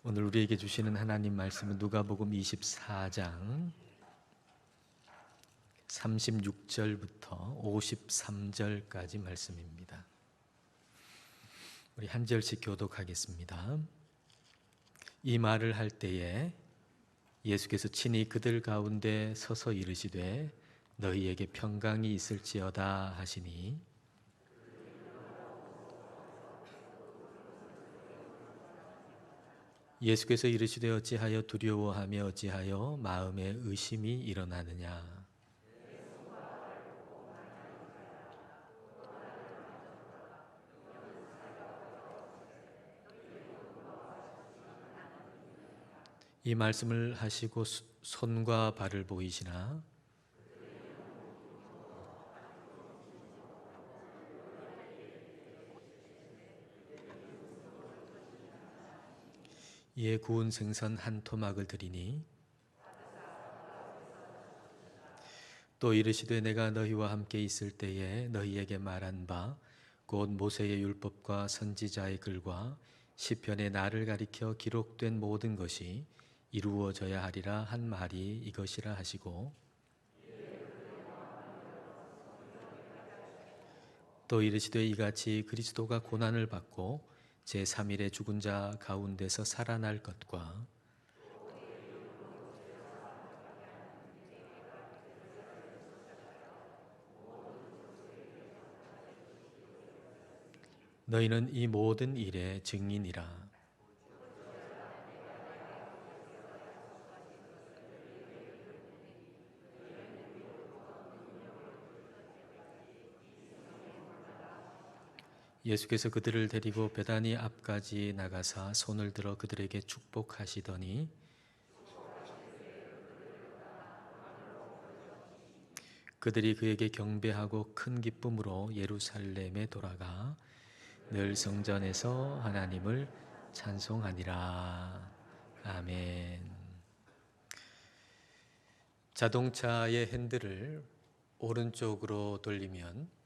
오늘 우리에게 주시는 하나님 말씀은 누가복음 24장 36절부터 53절까지 말씀입니다. 우리 한 절씩 교독하겠습니다. 이 말을 할 때에 예수께서 친히 그들 가운데 서서 이르시되 너희에게 평강이 있을지어다 하시니 예수께서 이르시되 어찌하여 두려워하며 어찌하여 마음에 의심이 일어나느냐. 이 말씀을 하시고 손과 발을 보이시나 이에 구운 생선 한 토막을 드리니 또 이르시되 내가 너희와 함께 있을 때에 너희에게 말한 바 곧 모세의 율법과 선지자의 글과 시편에 나를 가리켜 기록된 모든 것이 이루어져야 하리라 한 말이 이것이라 하시고 또 이르시되 이같이 그리스도가 고난을 받고 제3일에 죽은 자 가운데서 살아날 것과 너희는 이 모든 일의 증인이라. 예수께서 그들을 데리고 베다니 앞까지 나가사 손을 들어 그들에게 축복하시더니 그들이 그에게 경배하고 큰 기쁨으로 예루살렘에 돌아가 늘 성전에서 하나님을 찬송하니라. 아멘. 자동차의 핸들을 오른쪽으로 돌리면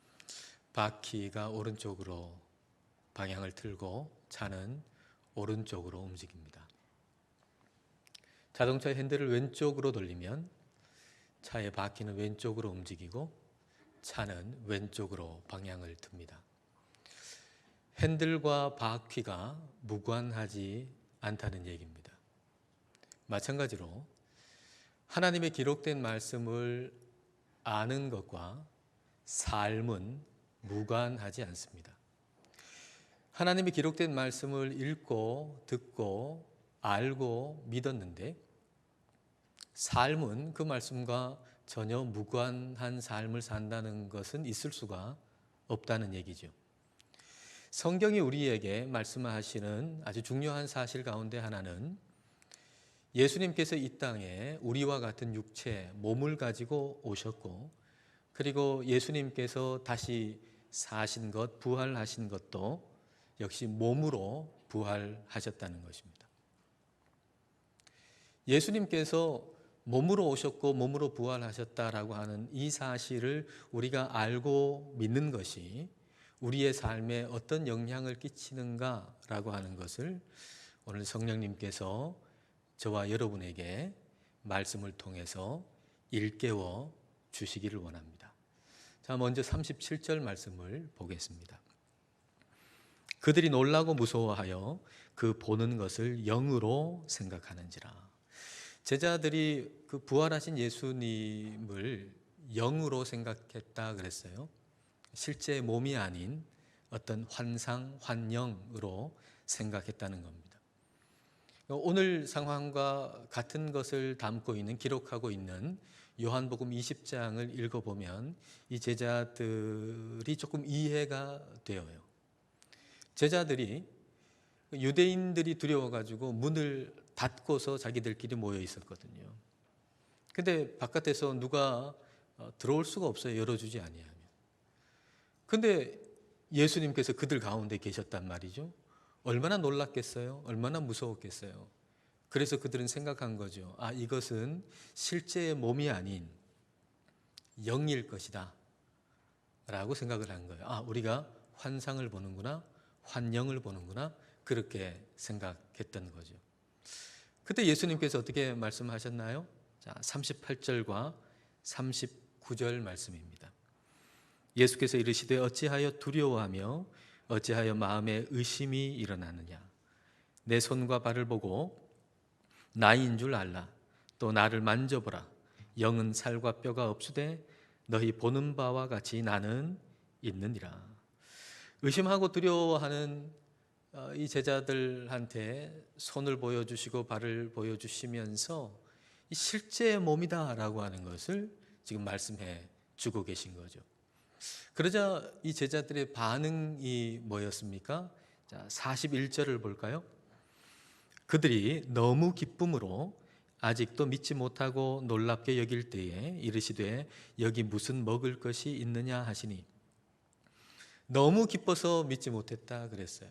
바퀴가 오른쪽으로 방향을 틀고 차는 오른쪽으로 움직입니다. 자동차의 핸들을 왼쪽으로 돌리면 차의 바퀴는 왼쪽으로 움직이고 차는 왼쪽으로 방향을 틉니다. 핸들과 바퀴가 무관하지 않다는 얘기입니다. 마찬가지로 하나님의 기록된 말씀을 아는 것과 삶은 무관하지 않습니다. 하나님의 기록된 말씀을 읽고 듣고 알고 믿었는데 삶은 그 말씀과 전혀 무관한 삶을 산다는 것은 있을 수가 없다는 얘기죠. 성경이 우리에게 말씀하시는 아주 중요한 사실 가운데 하나는 예수님께서 이 땅에 우리와 같은 육체, 몸을 가지고 오셨고 그리고 예수님께서 다시 사신 것, 부활하신 것도 역시 몸으로 부활하셨다는 것입니다. 예수님께서 몸으로 오셨고 몸으로 부활하셨다라고 하는 이 사실을 우리가 알고 믿는 것이 우리의 삶에 어떤 영향을 끼치는가라고 하는 것을 오늘 성령님께서 저와 여러분에게 말씀을 통해서 일깨워 주시기를 원합니다. 자, 먼저 37절 말씀을 보겠습니다. 그들이 놀라고 무서워하여 그 보는 것을 영으로 생각하는지라. 제자들이 그 부활하신 예수님을 영으로 생각했다 그랬어요. 실제 몸이 아닌 어떤 환상, 환영으로 생각했다는 겁니다. 오늘 상황과 같은 것을 담고 있는, 기록하고 있는 요한복음 20장을 읽어보면 이 제자들이 조금 이해가 되어요. 제자들이 유대인들이 두려워가지고 문을 닫고서 자기들끼리 모여 있었거든요. 근데 바깥에서 누가 들어올 수가 없어요. 열어주지 아니하면. 근데 예수님께서 그들 가운데 계셨단 말이죠. 얼마나 놀랐겠어요? 얼마나 무서웠겠어요? 그래서 그들은 생각한 거죠. 아, 이것은 실제의 몸이 아닌 영일 것이다 라고 생각을 한 거예요. 아, 우리가 환상을 보는구나, 환영을 보는구나, 그렇게 생각했던 거죠. 그때 예수님께서 어떻게 말씀하셨나요? 자, 38절과 39절 말씀입니다. 예수께서 이르시되 어찌하여 두려워하며 어찌하여 마음에 의심이 일어나느냐. 내 손과 발을 보고 나인 줄 알라. 또 나를 만져보라. 영은 살과 뼈가 없으되 너희 보는 바와 같이 나는 있느니라. 의심하고 두려워하는 이 제자들한테 손을 보여주시고 발을 보여주시면서 실제 몸이다라고 하는 것을 지금 말씀해 주고 계신 거죠. 그러자 이 제자들의 반응이 뭐였습니까? 자, 41절을 볼까요? 그들이 너무 기쁨으로 아직도 믿지 못하고 놀랍게 여길 때에 이르시되 여기 무슨 먹을 것이 있느냐 하시니, 너무 기뻐서 믿지 못했다 그랬어요.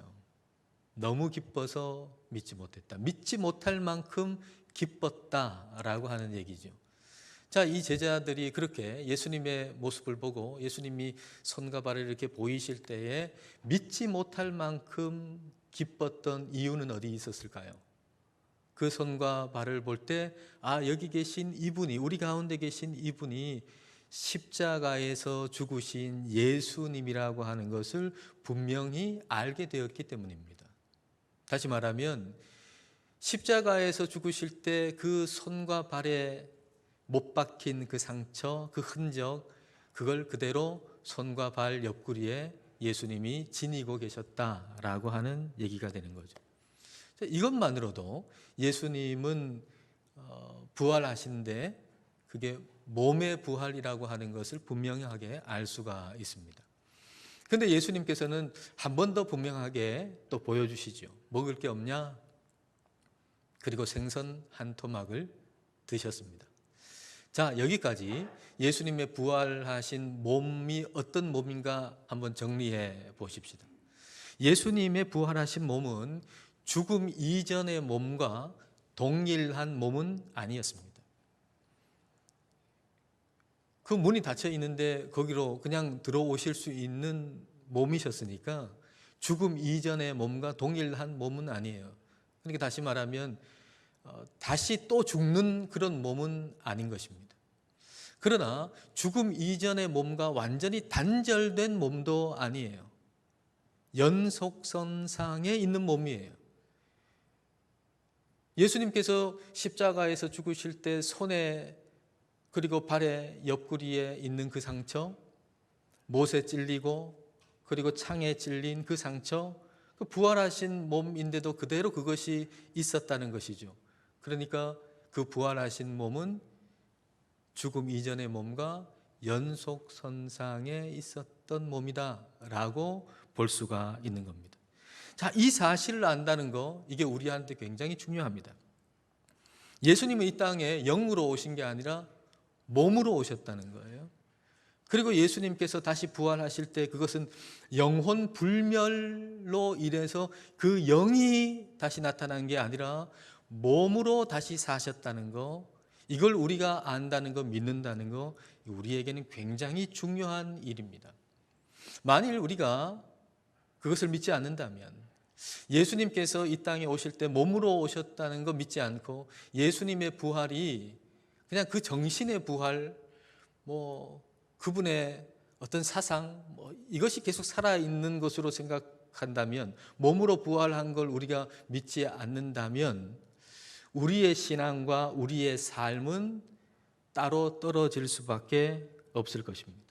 너무 기뻐서 믿지 못했다. 믿지 못할 만큼 기뻤다라고 하는 얘기죠. 자, 이 제자들이 그렇게 예수님의 모습을 보고 예수님이 손과 발을 이렇게 보이실 때에 믿지 못할 만큼 기뻤던 이유는 어디 있었을까요? 그 손과 발을 볼 때, 아, 여기 계신 이분이, 우리 가운데 계신 이분이 십자가에서 죽으신 예수님이라고 하는 것을 분명히 알게 되었기 때문입니다. 다시 말하면 십자가에서 죽으실 때 그 손과 발에 못 박힌 그 상처, 그 흔적, 그걸 그대로 손과 발 옆구리에 예수님이 지니고 계셨다라고 하는 얘기가 되는 거죠. 이것만으로도 예수님은 부활하신데 그게 몸의 부활이라고 하는 것을 분명하게 알 수가 있습니다. 그런데 예수님께서는 한 번 더 분명하게 또 보여주시죠. 먹을 게 없냐? 그리고 생선 한 토막을 드셨습니다. 자, 여기까지 예수님의 부활하신 몸이 어떤 몸인가 한번 정리해 보십시다. 예수님의 부활하신 몸은 죽음 이전의 몸과 동일한 몸은 아니었습니다. 그 문이 닫혀 있는데 거기로 그냥 들어오실 수 있는 몸이셨으니까 죽음 이전의 몸과 동일한 몸은 아니에요. 그러니까 다시 말하면 다시 또 죽는 그런 몸은 아닌 것입니다. 그러나 죽음 이전의 몸과 완전히 단절된 몸도 아니에요. 연속선상에 있는 몸이에요. 예수님께서 십자가에서 죽으실 때 손에 그리고 발에 옆구리에 있는 그 상처, 못에 찔리고 그리고 창에 찔린 그 상처, 그 부활하신 몸인데도 그대로 그것이 있었다는 것이죠. 그러니까 그 부활하신 몸은 죽음 이전의 몸과 연속선상에 있었던 몸이다라고 볼 수가 있는 겁니다. 자, 이 사실을 안다는 거, 이게 우리한테 굉장히 중요합니다. 예수님은 이 땅에 영으로 오신 게 아니라 몸으로 오셨다는 거예요. 그리고 예수님께서 다시 부활하실 때 그것은 영혼 불멸로 인해서 그 영이 다시 나타난 게 아니라 몸으로 다시 사셨다는 거, 이걸 우리가 안다는 거, 믿는다는 거, 우리에게는 굉장히 중요한 일입니다. 만일 우리가 그것을 믿지 않는다면, 예수님께서 이 땅에 오실 때 몸으로 오셨다는 거 믿지 않고 예수님의 부활이 그냥 그 정신의 부활, 그분의 어떤 사상, 이것이 계속 살아있는 것으로 생각한다면, 몸으로 부활한 걸 우리가 믿지 않는다면 우리의 신앙과 우리의 삶은 따로 떨어질 수밖에 없을 것입니다.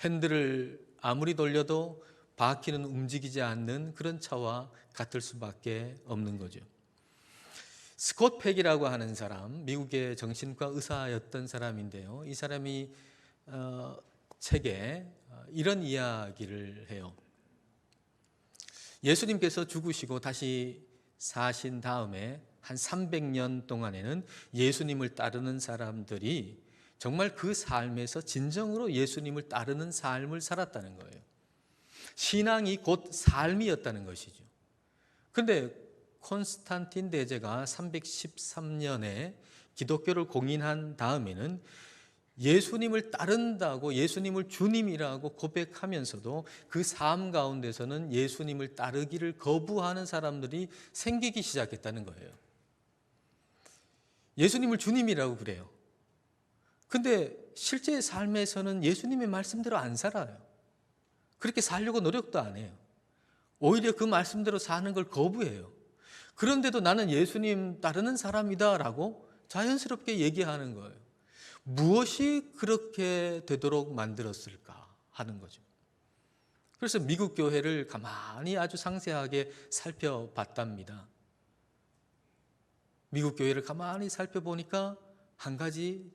핸들을 아무리 돌려도 바퀴는 움직이지 않는 그런 차와 같을 수밖에 없는 거죠. 스콧 팩이라고 하는 사람, 미국의 정신과 의사였던 사람인데요. 이 사람이 책에 이런 이야기를 해요. 예수님께서 죽으시고 다시 사신 다음에 한 300년 동안에는 예수님을 따르는 사람들이 정말 그 삶에서 진정으로 예수님을 따르는 삶을 살았다는 거예요. 신앙이 곧 삶이었다는 것이죠. 그런데 콘스탄틴 대제가 313년에 기독교를 공인한 다음에는 예수님을 따른다고, 예수님을 주님이라고 고백하면서도 그 삶 가운데서는 예수님을 따르기를 거부하는 사람들이 생기기 시작했다는 거예요. 예수님을 주님이라고 그래요. 근데 실제 삶에서는 예수님의 말씀대로 안 살아요. 그렇게 살려고 노력도 안 해요. 오히려 그 말씀대로 사는 걸 거부해요. 그런데도 나는 예수님 따르는 사람이다라고 자연스럽게 얘기하는 거예요. 무엇이 그렇게 되도록 만들었을까 하는 거죠. 그래서 미국 교회를 가만히 아주 상세하게 살펴봤답니다. 미국 교회를 가만히 살펴보니까 한 가지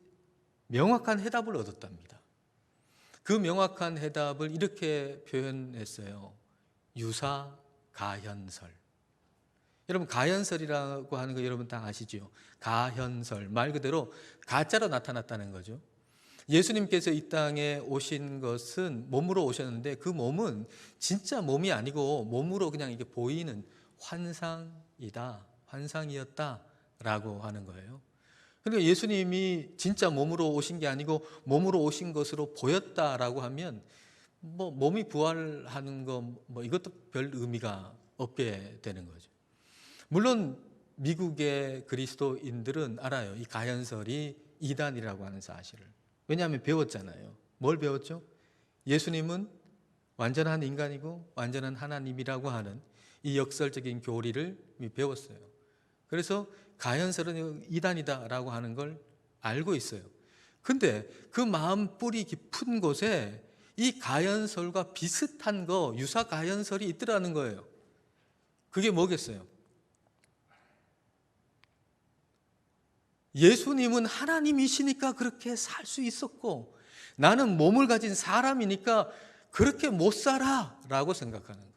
명확한 해답을 얻었답니다. 그 명확한 해답을 이렇게 표현했어요. 유사 가현설. 여러분, 가현설이라고 하는 거 여러분 다 아시죠? 가현설, 말 그대로 가짜로 나타났다는 거죠. 예수님께서 이 땅에 오신 것은 몸으로 오셨는데 그 몸은 진짜 몸이 아니고 몸으로 그냥 이게 보이는 환상이다, 환상이었다라고 하는 거예요. 그러니까 예수님이 진짜 몸으로 오신 게 아니고 몸으로 오신 것으로 보였다라고 하면 몸이 부활하는 거 이것도 별 의미가 없게 되는 거죠. 물론 미국의 그리스도인들은 알아요. 이 가현설이 이단이라고 하는 사실을. 왜냐하면 배웠잖아요. 뭘 배웠죠? 예수님은 완전한 인간이고 완전한 하나님이라고 하는 이 역설적인 교리를 배웠어요. 그래서 가현설은 이단이다라고 하는 걸 알고 있어요. 근데 그 마음 뿌리 깊은 곳에 이 가현설과 비슷한 거, 유사 가현설이 있더라는 거예요. 그게 뭐겠어요? 예수님은 하나님이시니까 그렇게 살 수 있었고 나는 몸을 가진 사람이니까 그렇게 못 살아 라고 생각하는 것.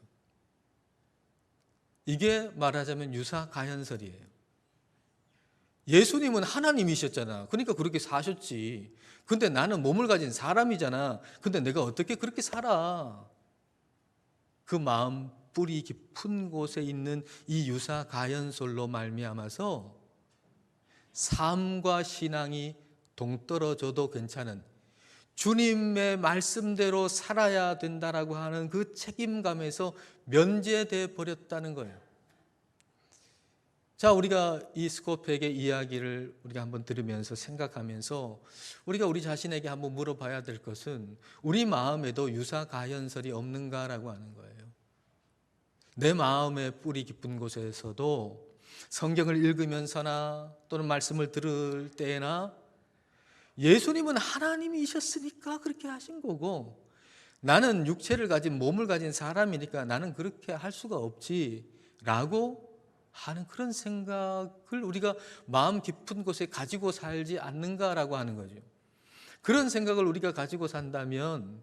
이게 말하자면 유사 가현설이에요. 예수님은 하나님이셨잖아. 그러니까 그렇게 사셨지. 근데 나는 몸을 가진 사람이잖아. 근데 내가 어떻게 그렇게 살아? 그 마음 뿌리 깊은 곳에 있는 이 유사 가현설로 말미암아서 삶과 신앙이 동떨어져도 괜찮은 주님의 말씀대로 살아야 된다라고 하는 그 책임감에서 면제돼 버렸다는 거예요. 자, 우리가 이 스코펙의 이야기를 우리가 한번 들으면서 생각하면서 우리가 우리 자신에게 한번 물어봐야 될 것은 우리 마음에도 유사 가현설이 없는가라고 하는 거예요. 내 마음의 뿌리 깊은 곳에서도 성경을 읽으면서나 또는 말씀을 들을 때나 예수님은 하나님이셨으니까 그렇게 하신 거고 나는 육체를 가진 몸을 가진 사람이니까 나는 그렇게 할 수가 없지라고 하는 그런 생각을 우리가 마음 깊은 곳에 가지고 살지 않는가라고 하는 거죠. 그런 생각을 우리가 가지고 산다면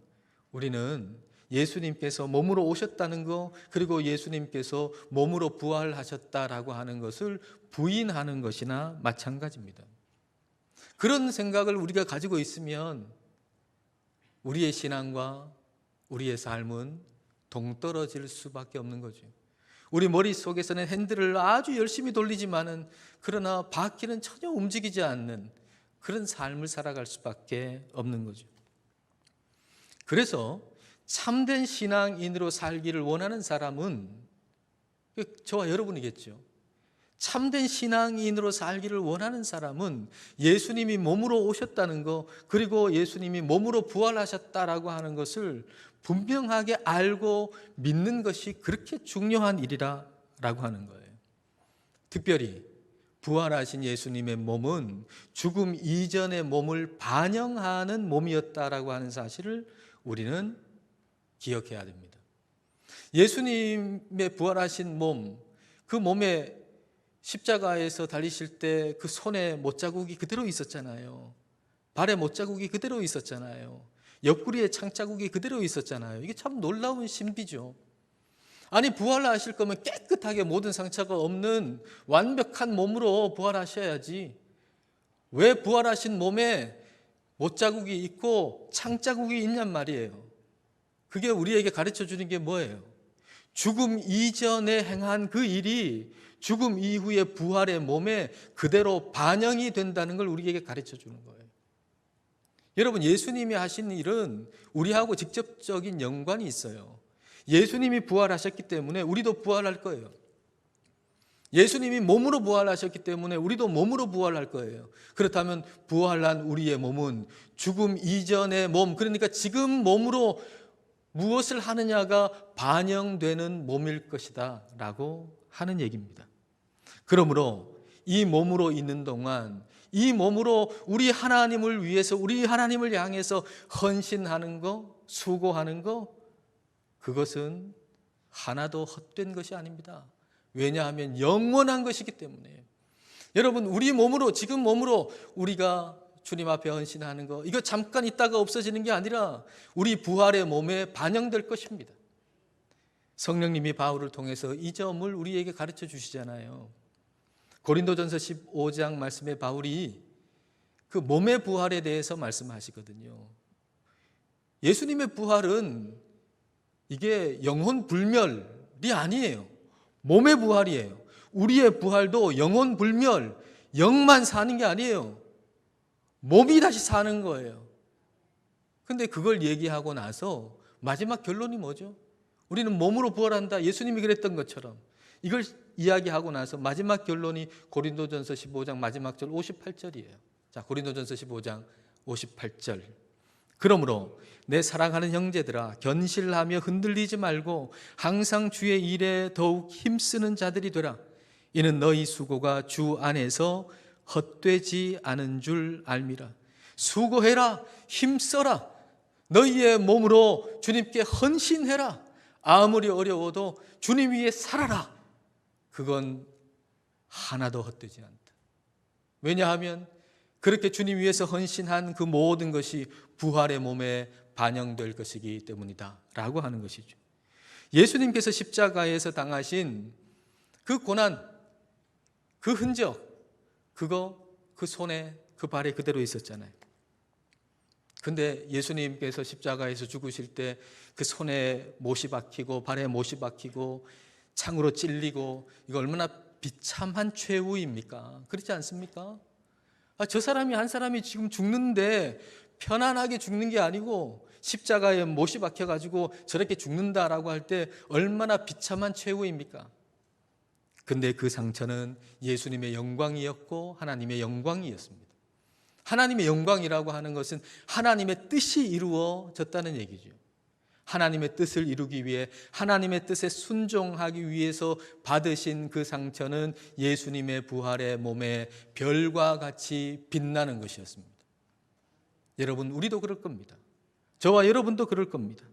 우리는 예수님께서 몸으로 오셨다는 거 그리고 예수님께서 몸으로 부활하셨다라고 하는 것을 부인하는 것이나 마찬가지입니다. 그런 생각을 우리가 가지고 있으면 우리의 신앙과 우리의 삶은 동떨어질 수밖에 없는 거죠. 우리 머릿속에서는 핸들을 아주 열심히 돌리지만은 그러나 바퀴는 전혀 움직이지 않는 그런 삶을 살아갈 수밖에 없는 거죠. 그래서 참된 신앙인으로 살기를 원하는 사람은 저와 여러분이겠죠. 참된 신앙인으로 살기를 원하는 사람은 예수님이 몸으로 오셨다는 거 그리고 예수님이 몸으로 부활하셨다라고 하는 것을 분명하게 알고 믿는 것이 그렇게 중요한 일이라고 하는 거예요. 특별히 부활하신 예수님의 몸은 죽음 이전의 몸을 반영하는 몸이었다라고 하는 사실을 우리는 기억해야 됩니다. 예수님의 부활하신 몸, 그 몸에 십자가에서 달리실 때 그 손에 못자국이 그대로 있었잖아요. 발에 못자국이 그대로 있었잖아요. 옆구리에 창자국이 그대로 있었잖아요. 이게 참 놀라운 신비죠. 아니 부활하실 거면 깨끗하게 모든 상처가 없는 완벽한 몸으로 부활하셔야지 왜 부활하신 몸에 못자국이 있고 창자국이 있냔 말이에요. 그게 우리에게 가르쳐 주는 게 뭐예요? 죽음 이전에 행한 그 일이 죽음 이후의 부활의 몸에 그대로 반영이 된다는 걸 우리에게 가르쳐 주는 거예요. 여러분, 예수님이 하신 일은 우리하고 직접적인 연관이 있어요. 예수님이 부활하셨기 때문에 우리도 부활할 거예요. 예수님이 몸으로 부활하셨기 때문에 우리도 몸으로 부활할 거예요. 그렇다면 부활한 우리의 몸은 죽음 이전의 몸, 그러니까 지금 몸으로 무엇을 하느냐가 반영되는 몸일 것이다 라고 하는 얘기입니다. 그러므로 이 몸으로 있는 동안 이 몸으로 우리 하나님을 위해서, 우리 하나님을 향해서 헌신하는 거, 수고하는 거, 그것은 하나도 헛된 것이 아닙니다. 왜냐하면 영원한 것이기 때문에. 여러분, 우리 몸으로, 지금 몸으로 우리가 주님 앞에 헌신하는 거, 이거 잠깐 있다가 없어지는 게 아니라 우리 부활의 몸에 반영될 것입니다. 성령님이 바울을 통해서 이 점을 우리에게 가르쳐 주시잖아요. 고린도전서 15장 말씀에 바울이 그 몸의 부활에 대해서 말씀하시거든요. 예수님의 부활은 이게 영혼 불멸이 아니에요. 몸의 부활이에요. 우리의 부활도 영혼 불멸, 영만 사는 게 아니에요. 몸이 다시 사는 거예요. 근데 그걸 얘기하고 나서 마지막 결론이 뭐죠? 우리는 몸으로 부활한다. 예수님이 그랬던 것처럼. 이걸 이야기하고 나서 마지막 결론이 고린도전서 15장 마지막 절 58절이에요. 자, 고린도전서 15장 58절. 그러므로 내 사랑하는 형제들아, 견실하며 흔들리지 말고 항상 주의 일에 더욱 힘쓰는 자들이 되라. 이는 너희 수고가 주 안에서 헛되지 않은 줄 알미라. 수고해라, 힘써라. 너희의 몸으로 주님께 헌신해라. 아무리 어려워도 주님 위에 살아라. 그건 하나도 헛되지 않다. 왜냐하면 그렇게 주님 위해서 헌신한 그 모든 것이 부활의 몸에 반영될 것이기 때문이다 라고 하는 것이죠. 예수님께서 십자가에서 당하신 그 고난, 그 흔적, 그거 그 손에 그 발에 그대로 있었잖아요. 근데 예수님께서 십자가에서 죽으실 때 그 손에 못이 박히고 발에 못이 박히고 창으로 찔리고, 이거 얼마나 비참한 최후입니까? 그렇지 않습니까? 저 사람이, 한 사람이 지금 죽는데 편안하게 죽는 게 아니고 십자가에 못이 박혀가지고 저렇게 죽는다라고 할 때 얼마나 비참한 최후입니까? 근데 그 상처는 예수님의 영광이었고 하나님의 영광이었습니다. 하나님의 영광이라고 하는 것은 하나님의 뜻이 이루어졌다는 얘기죠. 하나님의 뜻을 이루기 위해, 하나님의 뜻에 순종하기 위해서 받으신 그 상처는 예수님의 부활의 몸에 별과 같이 빛나는 것이었습니다. 여러분, 우리도 그럴 겁니다. 저와 여러분도 그럴 겁니다.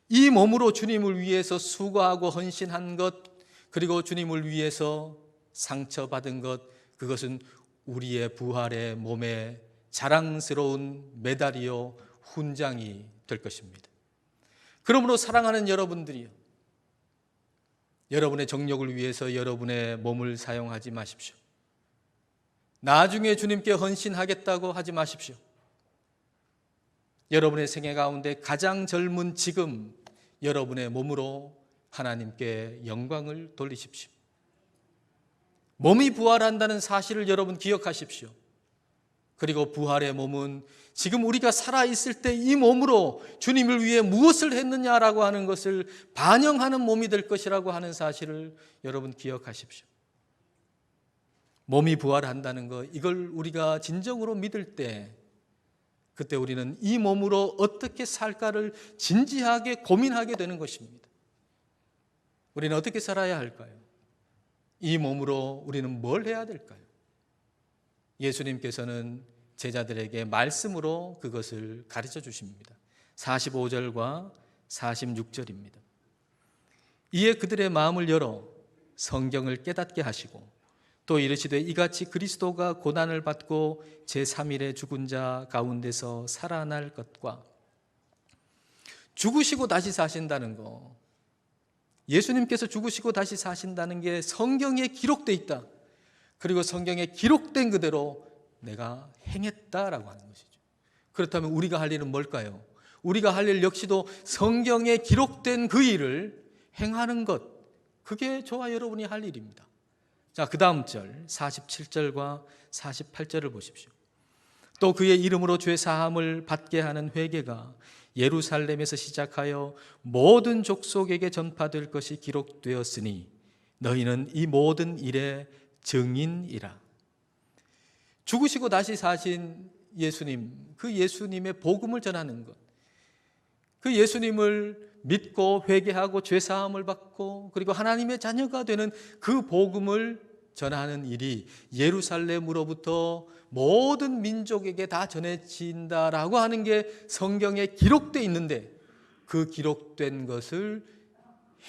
이 몸으로 주님을 위해서 수고하고 헌신한 것, 그리고 주님을 위해서 상처받은 것, 그것은 우리의 부활의 몸에 자랑스러운 메달이요 훈장이 될 것입니다. 그러므로 사랑하는 여러분들이요, 여러분의 정욕을 위해서 여러분의 몸을 사용하지 마십시오. 나중에 주님께 헌신하겠다고 하지 마십시오. 여러분의 생애 가운데 가장 젊은 지금 여러분의 몸으로 하나님께 영광을 돌리십시오. 몸이 부활한다는 사실을 여러분 기억하십시오. 그리고 부활의 몸은 지금 우리가 살아있을 때 이 몸으로 주님을 위해 무엇을 했느냐라고 하는 것을 반영하는 몸이 될 것이라고 하는 사실을 여러분 기억하십시오. 몸이 부활한다는 것, 이걸 우리가 진정으로 믿을 때, 그때 우리는 이 몸으로 어떻게 살까를 진지하게 고민하게 되는 것입니다. 우리는 어떻게 살아야 할까요? 이 몸으로 우리는 뭘 해야 될까요? 예수님께서는 제자들에게 말씀으로 그것을 가르쳐 주십니다. 45절과 46절입니다. 이에 그들의 마음을 열어 성경을 깨닫게 하시고 또 이르시되 이같이 그리스도가 고난을 받고 제3일에 죽은 자 가운데서 살아날 것과 죽으시고 다시 사신다는 거, 예수님께서 죽으시고 다시 사신다는 게 성경에 기록되어 있다. 그리고 성경에 기록된 그대로 내가 행했다라고 하는 것이죠. 그렇다면 우리가 할 일은 뭘까요? 우리가 할 일 역시도 성경에 기록된 그 일을 행하는 것, 그게 저와 여러분이 할 일입니다. 자, 그 다음 절 47절과 48절을 보십시오. 또 그의 이름으로 죄 사함을 받게 하는 회개가 예루살렘에서 시작하여 모든 족속에게 전파될 것이 기록되었으니 너희는 이 모든 일의 증인이라. 죽으시고 다시 사신 예수님, 그 예수님의 복음을 전하는 것, 그 예수님을 믿고 회개하고 죄사함을 받고 그리고 하나님의 자녀가 되는 그 복음을 전하는 일이 예루살렘으로부터 모든 민족에게 다 전해진다라고 하는 게 성경에 기록되어 있는데, 그 기록된 것을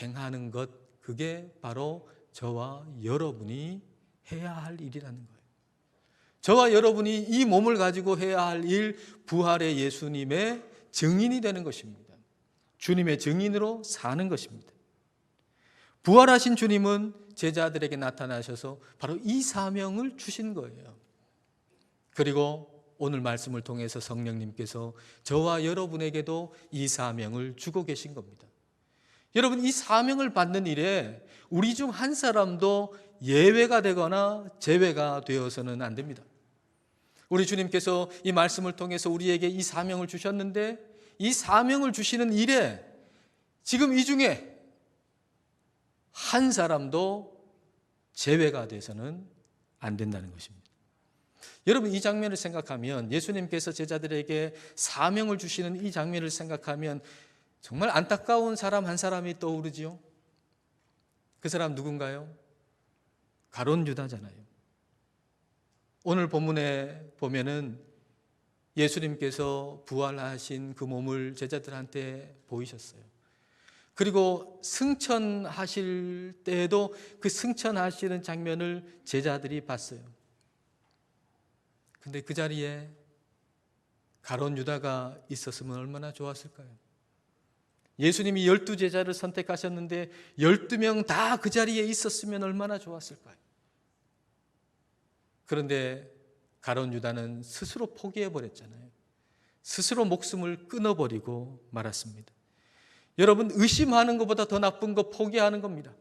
행하는 것, 그게 바로 저와 여러분이 해야 할 일이라는 거예요. 저와 여러분이 이 몸을 가지고 해야 할 일, 부활의 예수님의 증인이 되는 것입니다. 주님의 증인으로 사는 것입니다. 부활하신 주님은 제자들에게 나타나셔서 바로 이 사명을 주신 거예요. 그리고 오늘 말씀을 통해서 성령님께서 저와 여러분에게도 이 사명을 주고 계신 겁니다. 여러분, 이 사명을 받는 일에 우리 중 한 사람도 예외가 되거나 제외가 되어서는 안 됩니다. 우리 주님께서 이 말씀을 통해서 우리에게 이 사명을 주셨는데, 이 사명을 주시는 일에 지금 이 중에 한 사람도 제외가 돼서는 안 된다는 것입니다. 여러분, 이 장면을 생각하면, 예수님께서 제자들에게 사명을 주시는 이 장면을 생각하면 정말 안타까운 사람 한 사람이 떠오르지요. 그 사람 누군가요? 가룟 유다잖아요. 오늘 본문에 보면은 예수님께서 부활하신 그 몸을 제자들한테 보이셨어요. 그리고 승천하실 때에도 그 승천하시는 장면을 제자들이 봤어요. 근데 그 자리에 가룟 유다가 있었으면 얼마나 좋았을까요? 예수님이 12제자를 선택하셨는데 12명 다 그 자리에 있었으면 얼마나 좋았을까요? 그런데 가룟 유다는 스스로 포기해버렸잖아요. 스스로 목숨을 끊어버리고 말았습니다. 여러분, 의심하는 것보다 더 나쁜 거 포기하는 겁니다.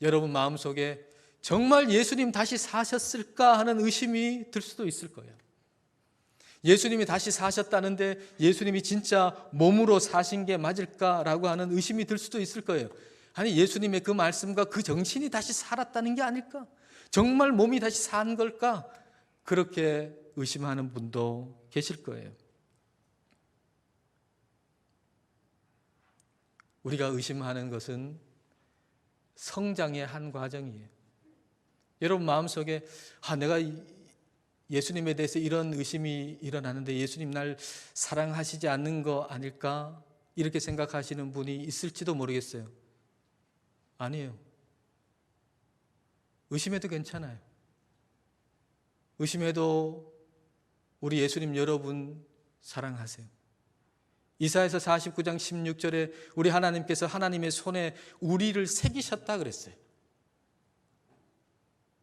여러분 마음속에 정말 예수님 다시 사셨을까 하는 의심이 들 수도 있을 거예요. 예수님이 다시 사셨다는데 예수님이 진짜 몸으로 사신 게 맞을까라고 하는 의심이 들 수도 있을 거예요. 아니, 예수님의 그 말씀과 그 정신이 다시 살았다는 게 아닐까? 정말 몸이 다시 산 걸까? 그렇게 의심하는 분도 계실 거예요. 우리가 의심하는 것은 성장의 한 과정이에요. 여러분 마음속에 내가 예수님에 대해서 이런 의심이 일어나는데 예수님 날 사랑하시지 않는 거 아닐까? 이렇게 생각하시는 분이 있을지도 모르겠어요. 아니에요. 의심해도 괜찮아요. 의심해도 우리 예수님 여러분 사랑하세요. 이사야서 49장 16절에 우리 하나님께서 하나님의 손에 우리를 새기셨다 그랬어요.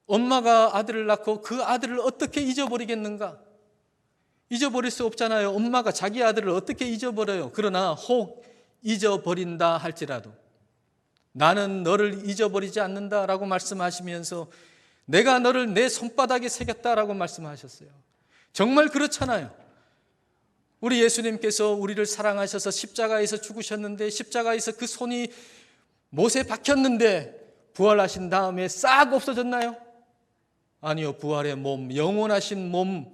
엄마가 아들을 낳고 그 아들을 어떻게 잊어버리겠는가? 잊어버릴 수 없잖아요. 엄마가 자기 아들을 어떻게 잊어버려요? 그러나 혹 잊어버린다 할지라도 나는 너를 잊어버리지 않는다라고 말씀하시면서 내가 너를 내 손바닥에 새겼다라고 말씀하셨어요. 정말 그렇잖아요. 우리 예수님께서 우리를 사랑하셔서 십자가에서 죽으셨는데 십자가에서 그 손이 못에 박혔는데 부활하신 다음에 싹 없어졌나요? 아니요. 부활의 몸, 영원하신 몸,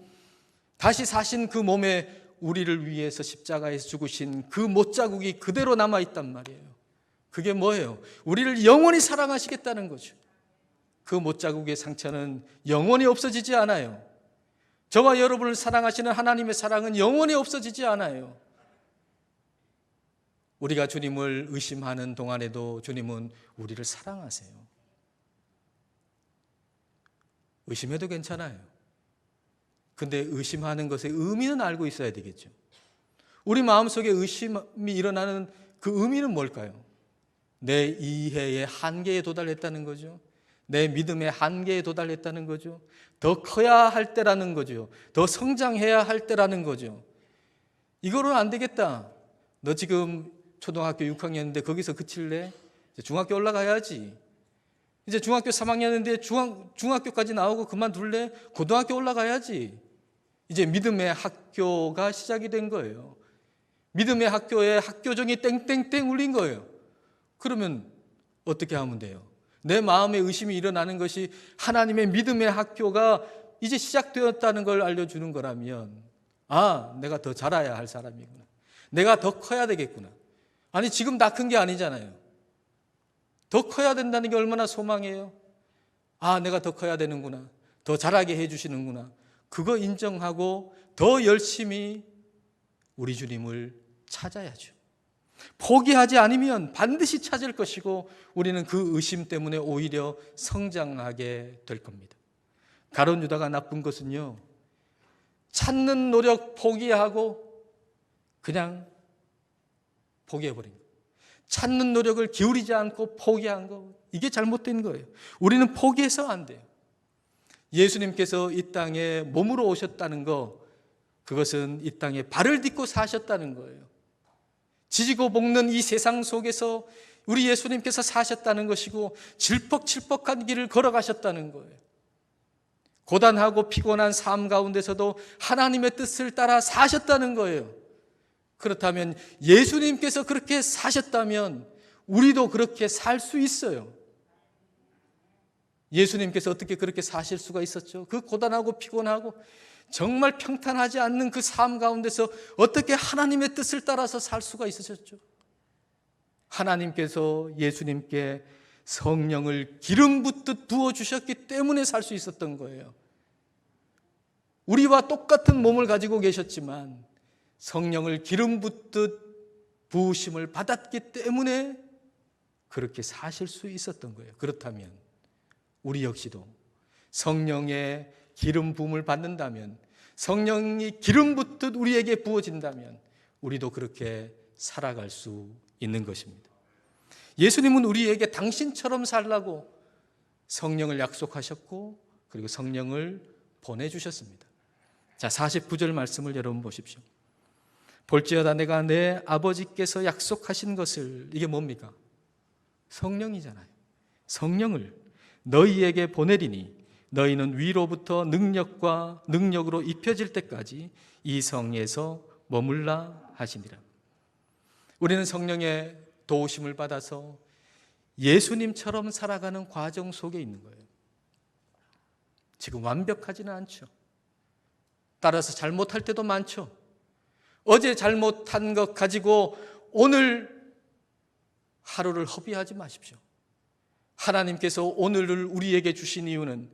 다시 사신 그 몸에 우리를 위해서 십자가에서 죽으신 그 못자국이 그대로 남아있단 말이에요. 그게 뭐예요? 우리를 영원히 사랑하시겠다는 거죠. 그 못자국의 상처는 영원히 없어지지 않아요. 저와 여러분을 사랑하시는 하나님의 사랑은 영원히 없어지지 않아요. 우리가 주님을 의심하는 동안에도 주님은 우리를 사랑하세요. 의심해도 괜찮아요. 근데 의심하는 것의 의미는 알고 있어야 되겠죠. 우리 마음속에 의심이 일어나는 그 의미는 뭘까요? 내 이해의 한계에 도달했다는 거죠. 내 믿음의 한계에 도달했다는 거죠. 더 커야 할 때라는 거죠. 더 성장해야 할 때라는 거죠. 이거로는 안 되겠다. 너 지금 초등학교 6학년인데 거기서 그칠래? 이제 중학교 올라가야지. 이제 중학교 3학년인데 중학교까지 나오고 그만둘래? 고등학교 올라가야지. 이제 믿음의 학교가 시작이 된 거예요. 믿음의 학교에 학교종이 땡땡땡 울린 거예요. 그러면 어떻게 하면 돼요? 내 마음에 의심이 일어나는 것이 하나님의 믿음의 학교가 이제 시작되었다는 걸 알려주는 거라면, 아, 내가 더 자라야 할 사람이구나. 내가 더 커야 되겠구나. 아니, 지금 다 큰 게 아니잖아요. 더 커야 된다는 게 얼마나 소망이에요. 아, 내가 더 커야 되는구나. 더 자라게 해주시는구나. 그거 인정하고 더 열심히 우리 주님을 찾아야죠. 포기하지 않으면 반드시 찾을 것이고 우리는 그 의심 때문에 오히려 성장하게 될 겁니다. 가룟 유다가 나쁜 것은요, 찾는 노력 포기하고 그냥 포기해버린 거예요. 찾는 노력을 기울이지 않고 포기한 거, 이게 잘못된 거예요. 우리는 포기해서 안 돼요. 예수님께서 이 땅에 몸으로 오셨다는 거, 그것은 이 땅에 발을 딛고 사셨다는 거예요. 지지고 볶는 이 세상 속에서 우리 예수님께서 사셨다는 것이고 질퍽질퍽한 길을 걸어가셨다는 거예요. 고단하고 피곤한 삶 가운데서도 하나님의 뜻을 따라 사셨다는 거예요. 그렇다면 예수님께서 그렇게 사셨다면 우리도 그렇게 살 수 있어요. 예수님께서 어떻게 그렇게 사실 수가 있었죠? 그 고단하고 피곤하고 정말 평탄하지 않는 그 삶 가운데서 어떻게 하나님의 뜻을 따라서 살 수가 있으셨죠? 하나님께서 예수님께 성령을 기름 붓듯 부어주셨기 때문에 살 수 있었던 거예요. 우리와 똑같은 몸을 가지고 계셨지만 성령을 기름 붓듯 부으심을 받았기 때문에 그렇게 사실 수 있었던 거예요. 그렇다면 우리 역시도 성령의 기름 부음을 받는다면, 성령이 기름 붓듯 우리에게 부어진다면 우리도 그렇게 살아갈 수 있는 것입니다. 예수님은 우리에게 당신처럼 살라고 성령을 약속하셨고 그리고 성령을 보내주셨습니다. 자, 49절 말씀을 여러분 보십시오. 볼지어다 내가 내 아버지께서 약속하신 것을, 이게 뭡니까? 성령이잖아요. 성령을 너희에게 보내리니 너희는 위로부터 능력으로 입혀질 때까지 이 성에서 머물라 하시니라. 우리는 성령의 도우심을 받아서 예수님처럼 살아가는 과정 속에 있는 거예요. 지금 완벽하지는 않죠. 따라서 잘못할 때도 많죠. 어제 잘못한 것 가지고 오늘 하루를 허비하지 마십시오. 하나님께서 오늘을 우리에게 주신 이유는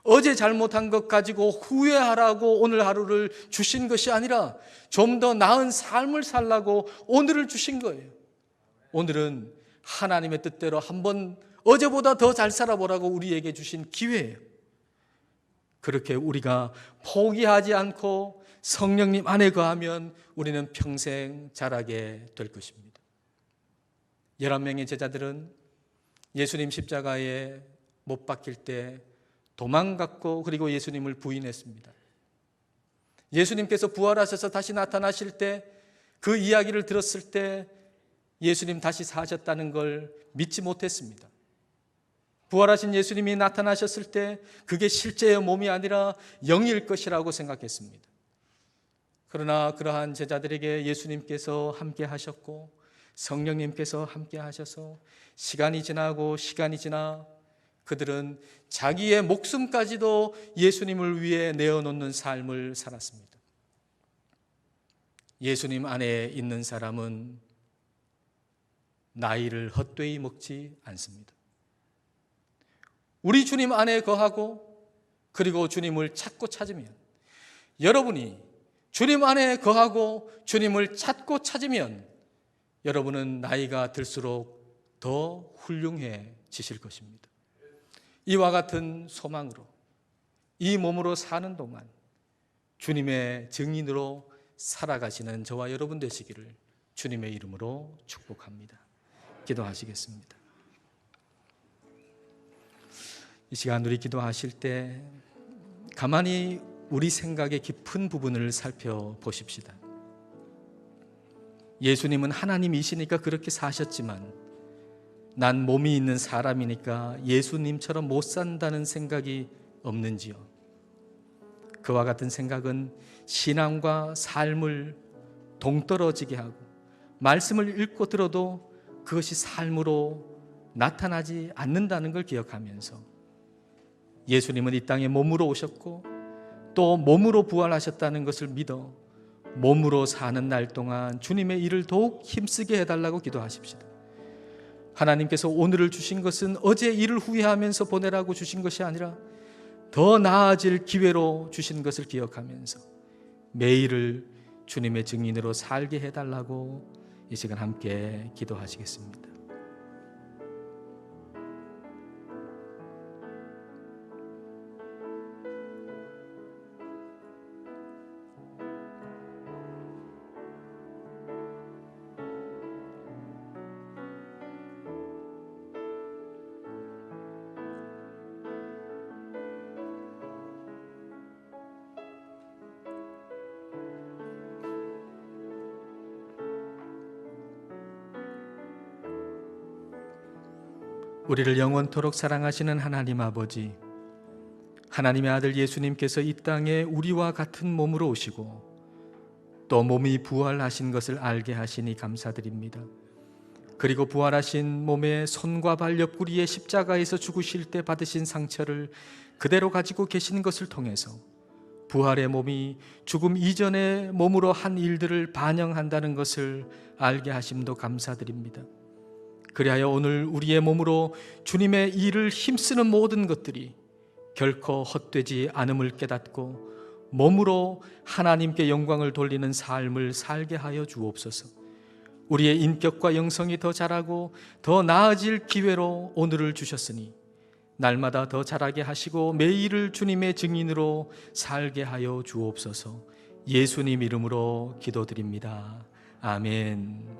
어제 잘못한 것 가지고 후회하라고 오늘 하루를 주신 것이 아니라 좀 더 나은 삶을 살라고 오늘을 주신 거예요. 오늘은 하나님의 뜻대로 한번 어제보다 더 잘 살아보라고 우리에게 주신 기회예요. 그렇게 우리가 포기하지 않고 성령님 안에 거하면 우리는 평생 자라게 될 것입니다. 11명의 제자들은 예수님 십자가에 못 박힐 때 도망갔고 그리고 예수님을 부인했습니다. 예수님께서 부활하셔서 다시 나타나실 때 그 이야기를 들었을 때 예수님 다시 사셨다는 걸 믿지 못했습니다. 부활하신 예수님이 나타나셨을 때 그게 실제의 몸이 아니라 영일 것이라고 생각했습니다. 그러나 그러한 제자들에게 예수님께서 함께 하셨고 성령님께서 함께 하셔서 시간이 지나 그들은 자기의 목숨까지도 예수님을 위해 내어놓는 삶을 살았습니다. 예수님 안에 있는 사람은 나이를 헛되이 먹지 않습니다. 우리 주님 안에 거하고 그리고 주님을 찾고 찾으면, 여러분이 주님 안에 거하고 주님을 찾고 찾으면 여러분은 나이가 들수록 더 훌륭해지실 것입니다. 이와 같은 소망으로 이 몸으로 사는 동안 주님의 증인으로 살아가시는 저와 여러분 되시기를 주님의 이름으로 축복합니다. 기도하시겠습니다. 이 시간 우리 기도하실 때 가만히 우리 생각의 깊은 부분을 살펴보십시다. 예수님은 하나님이시니까 그렇게 사셨지만 난 몸이 있는 사람이니까 예수님처럼 못 산다는 생각이 없는지요? 그와 같은 생각은 신앙과 삶을 동떨어지게 하고 말씀을 읽고 들어도 그것이 삶으로 나타나지 않는다는 걸 기억하면서 예수님은 이 땅에 몸으로 오셨고 또 몸으로 부활하셨다는 것을 믿어 몸으로 사는 날 동안 주님의 일을 더욱 힘쓰게 해달라고 기도하십시다. 하나님께서 오늘을 주신 것은 어제 일을 후회하면서 보내라고 주신 것이 아니라 더 나아질 기회로 주신 것을 기억하면서 매일을 주님의 증인으로 살게 해달라고 이 시간 함께 기도하시겠습니다. 우리를 영원토록 사랑하시는 하나님 아버지, 하나님의 아들 예수님께서 이 땅에 우리와 같은 몸으로 오시고 또 몸이 부활하신 것을 알게 하시니 감사드립니다. 그리고 부활하신 몸의 손과 발 옆구리에 십자가에서 죽으실 때 받으신 상처를 그대로 가지고 계신 것을 통해서 부활의 몸이 죽음 이전의 몸으로 한 일들을 반영한다는 것을 알게 하심도 감사드립니다. 그리하여 오늘 우리의 몸으로 주님의 일을 힘쓰는 모든 것들이 결코 헛되지 않음을 깨닫고 몸으로 하나님께 영광을 돌리는 삶을 살게 하여 주옵소서. 우리의 인격과 영성이 더 자라고 더 나아질 기회로 오늘을 주셨으니 날마다 더 자라게 하시고 매일을 주님의 증인으로 살게 하여 주옵소서. 예수님 이름으로 기도드립니다. 아멘.